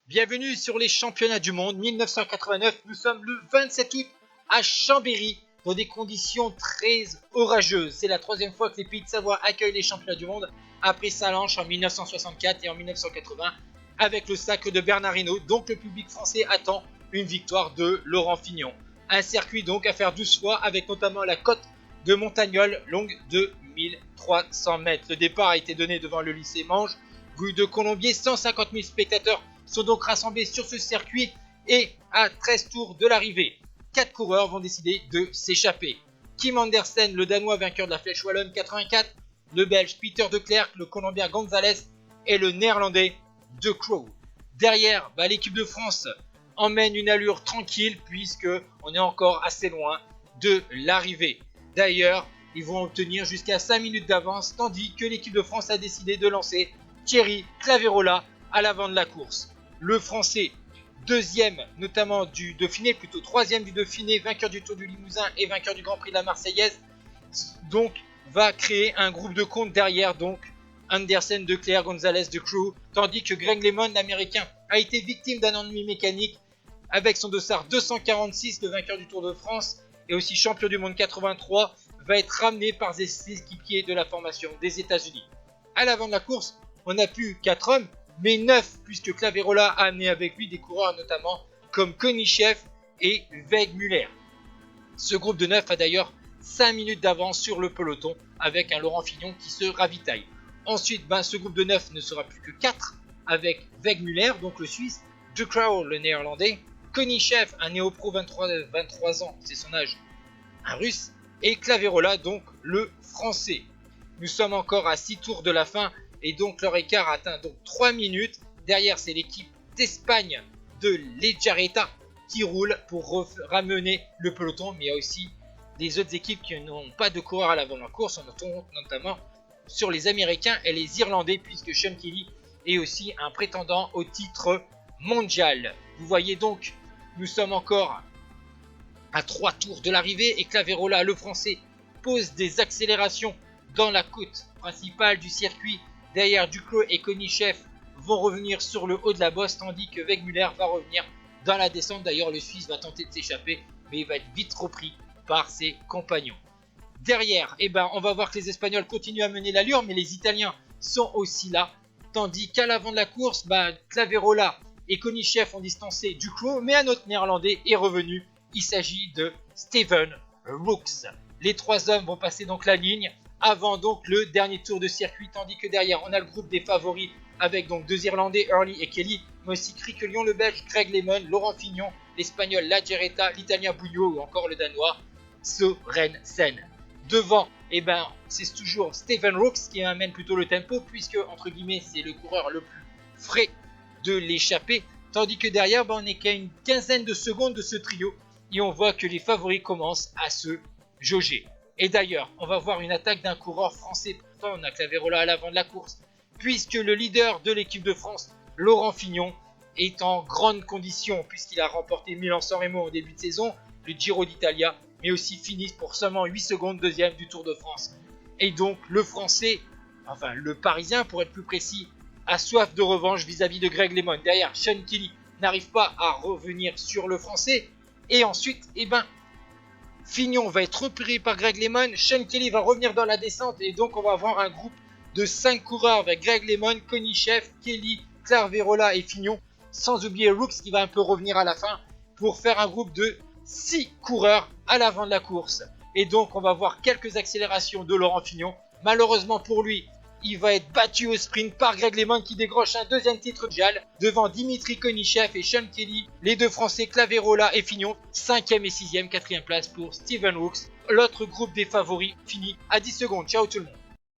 Bienvenue sur les championnats du monde 1989. Nous sommes le 27 août à Chambéry dans des conditions très orageuses. C'est la troisième fois que les Pays de Savoie accueillent les championnats du monde après Sallanches en 1964 et en 1980 avec le sacre de Bernard Hinault. Donc le public français attend une victoire de Laurent Fignon. Un circuit donc à faire 12 fois avec notamment la côte de Montagnole longue de 1300 mètres. Le départ a été donné devant le lycée Manges, rue de Colombier. 150 000 spectateurs sont donc rassemblés sur ce circuit et à 13 tours de l'arrivée, 4 coureurs vont décider de s'échapper. Kim Andersen, le Danois vainqueur de la Flèche Wallonne 84, le Belge Peter de Klerk, le Colombien Gonzalez et le Néerlandais De Croo. Derrière, l'équipe de France emmène une allure tranquille puisque on est encore assez loin de l'arrivée. D'ailleurs, ils vont obtenir jusqu'à 5 minutes d'avance tandis que l'équipe de France a décidé de lancer Thierry Claverola à l'avant de la course. Le Français, deuxième notamment du Dauphiné, plutôt troisième du Dauphiné, vainqueur du Tour du Limousin et vainqueur du Grand Prix de la Marseillaise, donc va créer un groupe de compte derrière, donc Andersen, De Klerk, Gonzalez, De Croo, tandis que Greg LeMond, l'américain, a été victime d'un ennui mécanique avec son dossard 246, le vainqueur du Tour de France et aussi champion du monde 83, va être ramené par ses équipiers de la formation des États-Unis. À l'avant de la course, on n'a plus 4 hommes, mais 9, puisque Claverola a amené avec lui des coureurs notamment comme Koenichev et Wegemuller. Ce groupe de 9 a d'ailleurs 5 minutes d'avance sur le peloton avec un Laurent Fignon qui se ravitaille. Ensuite, ce groupe de 9 ne sera plus que 4 avec Wegemuller, donc le Suisse, De Croo, le Néerlandais, Koenichev, un néo-pro 23 ans, c'est son âge, un Russe, et Claverola, donc le Français. Nous sommes encore à 6 tours de la fin et donc leur écart atteint donc 3 minutes. Derrière, c'est l'équipe d'Espagne de Lejarreta qui roule pour ramener le peloton, mais il y a aussi des autres équipes qui n'ont pas de coureur à l'avant de la course. On tombe notamment sur les Américains et les Irlandais puisque Sean Kelly est aussi un prétendant au titre mondial. Vous voyez donc, nous sommes encore à 3 tours de l'arrivée et Claverola, le Français, pose des accélérations dans la côte principale du circuit. Derrière, De Croo et Koenichev vont revenir sur le haut de la bosse, tandis que Wegemuller va revenir dans la descente. D'ailleurs, le Suisse va tenter de s'échapper, mais il va être vite repris par ses compagnons. Derrière, on va voir que les Espagnols continuent à mener l'allure, mais les Italiens sont aussi là, tandis qu'à l'avant de la course, Claverola et Koenichev ont distancé De Croo, mais un autre Néerlandais est revenu. Il s'agit de Steven Rooks. Les 3 hommes vont passer donc la ligne avant donc le dernier tour de circuit, tandis que derrière on a le groupe des favoris avec donc 2 Irlandais, Hurley et Kelly, mais aussi Criquelion, le Belge, Greg LeMond, Laurent Fignon, l'Espagnol Lejarreta, l'Italien Bugno ou encore le Danois Sorensen. Devant, c'est toujours Steven Rooks qui amène plutôt le tempo puisque entre guillemets c'est le coureur le plus frais de l'échappée, tandis que derrière on n'est qu'à une quinzaine de secondes de ce trio et on voit que les favoris commencent à se jauger. Et d'ailleurs, on va voir une attaque d'un coureur français. Pourtant, on a Claverola à l'avant de la course. Puisque le leader de l'équipe de France, Laurent Fignon, est en grande condition. Puisqu'il a remporté Milan-San Remo au début de saison, le Giro d'Italia, mais aussi finit pour seulement 8 secondes deuxième du Tour de France. Et donc, le Français, enfin le Parisien pour être plus précis, a soif de revanche vis-à-vis de Greg LeMond. Derrière, Sean Kelly n'arrive pas à revenir sur le Français. Et ensuite, Fignon va être repéré par Greg LeMond, Sean Kelly va revenir dans la descente et donc on va avoir un groupe de 5 coureurs avec Greg LeMond, Koenichev, Kelly, Claverola et Fignon, sans oublier Rooks qui va un peu revenir à la fin pour faire un groupe de 6 coureurs à l'avant de la course. Et donc on va voir quelques accélérations de Laurent Fignon. Malheureusement pour lui, il va être battu au sprint par Greg LeMond qui décroche un deuxième titre mondial devant Dimitri Koenichev et Sean Kelly. Les 2 Français Claverola et Fignon, 5e et 6e, 4e place pour Steven Rooks. L'autre groupe des favoris finit à 10 secondes. Ciao tout le monde.